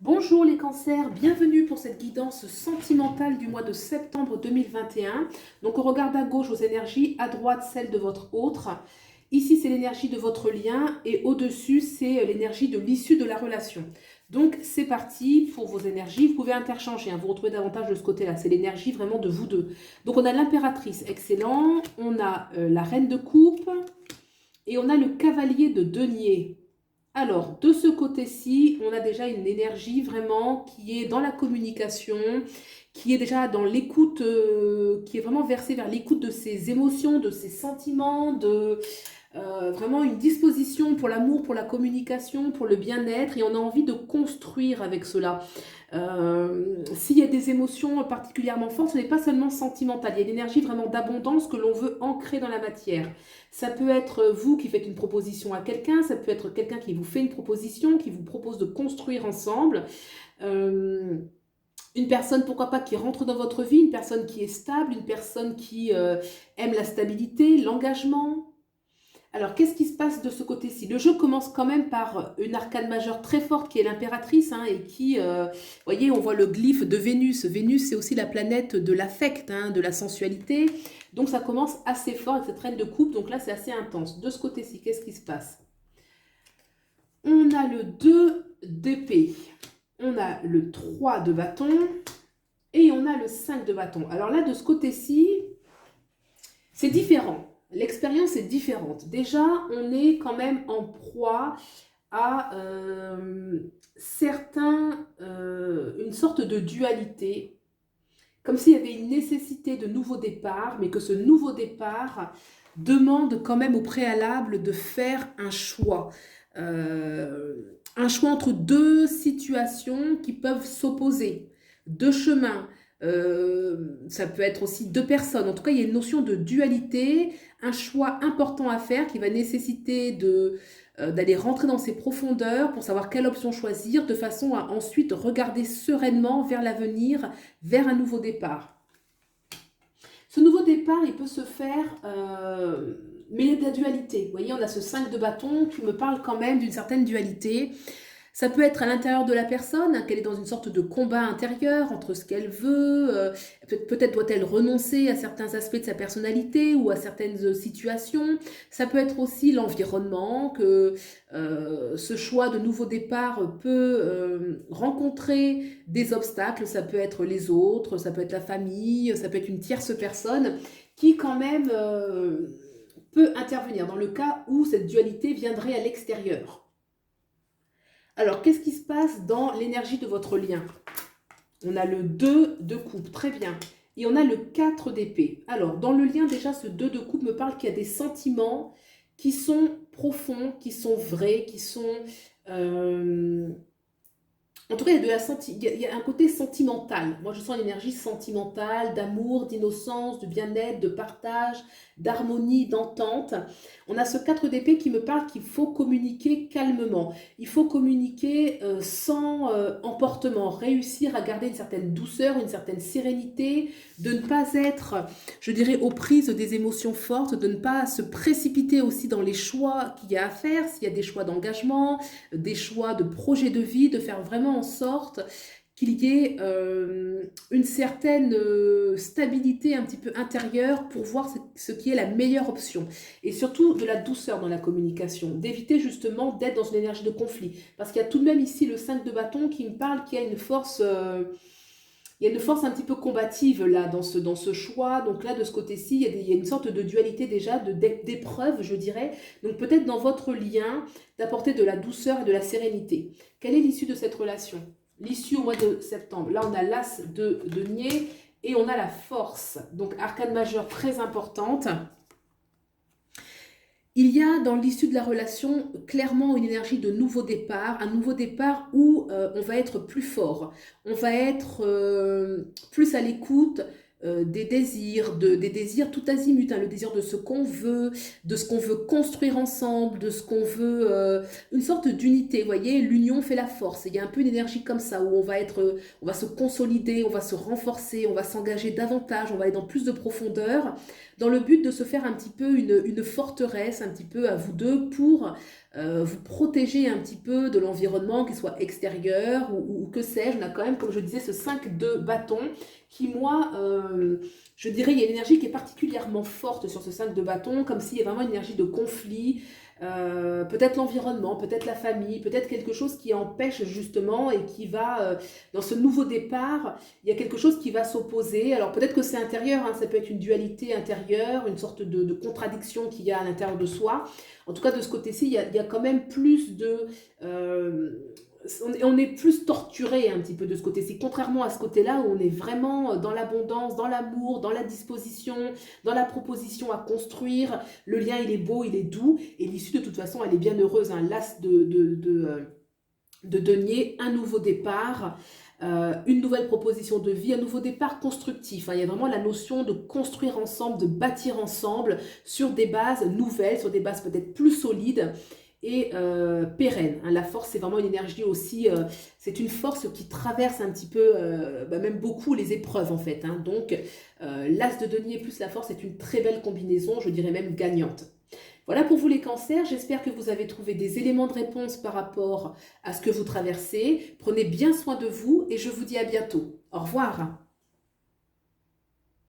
Bonjour les cancers, bienvenue pour cette guidance sentimentale du mois de septembre 2021. Donc on regarde à gauche vos énergies, à droite celle de votre autre. Ici c'est l'énergie de votre lien et au-dessus c'est l'énergie de l'issue de la relation. Donc c'est parti pour vos énergies, vous pouvez interchanger, vous retrouvez davantage de ce côté-là, c'est l'énergie vraiment de vous deux. Donc on a l'impératrice, excellent, on a la reine de coupe et on a le cavalier de denier. Alors, de ce côté-ci, on a déjà une énergie vraiment qui est dans la communication, qui est déjà dans l'écoute, qui est vraiment versée vers l'écoute de ses émotions, de ses sentiments, de vraiment une disposition pour l'amour, pour la communication, pour le bien-être, et on a envie de construire avec cela. S'il y a des émotions particulièrement fortes, ce n'est pas seulement sentimental, il y a une énergie vraiment d'abondance que l'on veut ancrer dans la matière. Ça peut être vous qui faites une proposition à quelqu'un, ça peut être quelqu'un qui vous fait une proposition, qui vous propose de construire ensemble. Euh, une personne, pourquoi pas, qui rentre dans votre vie, une personne qui est stable, une personne qui aime la stabilité, l'engagement. Alors, qu'est-ce qui se passe de ce côté-ci? Le jeu commence quand même par une arcane majeure très forte qui est l'impératrice et qui, vous voyez, on voit le glyphe de Vénus. Vénus, c'est aussi la planète de l'affect, de la sensualité. Donc, ça commence assez fort avec cette reine de coupe. Donc là, c'est assez intense. De ce côté-ci, qu'est-ce qui se passe? On a le 2 d'épée. On a le 3 de bâton. Et on a le 5 de bâton. Alors là, de ce côté-ci, c'est différent. L'expérience est différente. Déjà, on est quand même en proie à une sorte de dualité, comme s'il y avait une nécessité de nouveau départ, mais que ce nouveau départ demande quand même au préalable de faire un choix entre deux situations qui peuvent s'opposer, deux chemins. Ça peut être aussi deux personnes. En tout cas, il y a une notion de dualité, un choix important à faire qui va nécessiter d'aller rentrer dans ses profondeurs pour savoir quelle option choisir, de façon à ensuite regarder sereinement vers l'avenir, vers un nouveau départ. Ce nouveau départ, il peut se faire, mais il y a de la dualité. Vous voyez, on a ce 5 de bâton qui me parle quand même d'une certaine dualité. Ça peut être à l'intérieur de la personne, qu'elle est dans une sorte de combat intérieur entre ce qu'elle veut, peut-être doit-elle renoncer à certains aspects de sa personnalité ou à certaines situations. Ça peut être aussi l'environnement, que ce choix de nouveau départ peut rencontrer des obstacles. Ça peut être les autres, ça peut être la famille, ça peut être une tierce personne qui quand même peut intervenir dans le cas où cette dualité viendrait à l'extérieur. Alors, qu'est-ce qui se passe dans l'énergie de votre lien? On a le 2 de coupe, très bien. Et on a le 4 d'épée. Alors, dans le lien, déjà, ce 2 de coupe me parle qu'il y a des sentiments qui sont profonds, qui sont vrais, qui sont... En tout cas, il y a un côté sentimental. Moi, je sens l'énergie sentimentale, d'amour, d'innocence, de bien-être, de partage, d'harmonie, d'entente. On a ce 4 d'épée qui me parle qu'il faut communiquer calmement. Il faut communiquer sans emportement, réussir à garder une certaine douceur, une certaine sérénité, de ne pas être, je dirais, aux prises des émotions fortes, de ne pas se précipiter aussi dans les choix qu'il y a à faire, s'il y a des choix d'engagement, des choix de projet de vie, de faire vraiment en sorte qu'il y ait une certaine stabilité un petit peu intérieure pour voir ce qui est la meilleure option. Et surtout de la douceur dans la communication, d'éviter justement d'être dans une énergie de conflit. Parce qu'il y a tout de même ici le 5 de bâton qui me parle qu'il y a une force... il y a une force un petit peu combative là dans ce choix. Donc là, de ce côté-ci, il y a une sorte de dualité déjà, d'épreuve, je dirais. Donc peut-être dans votre lien, d'apporter de la douceur et de la sérénité. Quelle est l'issue de cette relation? L'issue au mois de septembre. Là, on a l'as de denier et on a la force. Donc arcane majeure très importante. Il y a dans l'issue de la relation clairement une énergie de nouveau départ, un nouveau départ où on va être plus fort, on va être plus à l'écoute, des désirs tout azimut, hein, le désir de ce qu'on veut, de ce qu'on veut construire ensemble, de ce qu'on veut, une sorte d'unité, vous voyez, l'union fait la force. Il y a un peu une énergie comme ça où on va se consolider, on va se renforcer, on va s'engager davantage, on va aller dans plus de profondeur, dans le but de se faire un petit peu une forteresse, un petit peu à vous deux pour vous protéger un petit peu de l'environnement, qu'il soit extérieur ou que sais-je. On a quand même, comme je disais, ce 5 de bâton qui, moi, je dirais, il y a une énergie qui est particulièrement forte sur ce 5 de bâton, comme s'il y a vraiment une énergie de conflit, peut-être l'environnement, peut-être la famille, peut-être quelque chose qui empêche justement et qui va, dans ce nouveau départ, il y a quelque chose qui va s'opposer. Alors peut-être que c'est intérieur, hein, ça peut être une dualité intérieure, une sorte de contradiction qu'il y a à l'intérieur de soi. En tout cas, de ce côté-ci, il y a quand même plus de... on est plus torturé un petit peu de ce côté-ci, contrairement à ce côté-là où on est vraiment dans l'abondance, dans l'amour, dans la disposition, dans la proposition à construire. Le lien, il est beau, il est doux, et l'issue, de toute façon, elle est bien heureuse. Un l'as de denier, un nouveau départ, une nouvelle proposition de vie, un nouveau départ constructif. Hein. Il y a vraiment la notion de construire ensemble, de bâtir ensemble sur des bases nouvelles, sur des bases peut-être plus solides et pérennes. Hein. La force, c'est vraiment une énergie aussi, c'est une force qui traverse un petit peu, même beaucoup les épreuves en fait. Hein. Donc, l'as de denier plus la force est une très belle combinaison, je dirais même gagnante. Voilà pour vous les cancers, j'espère que vous avez trouvé des éléments de réponse par rapport à ce que vous traversez. Prenez bien soin de vous et je vous dis à bientôt. Au revoir.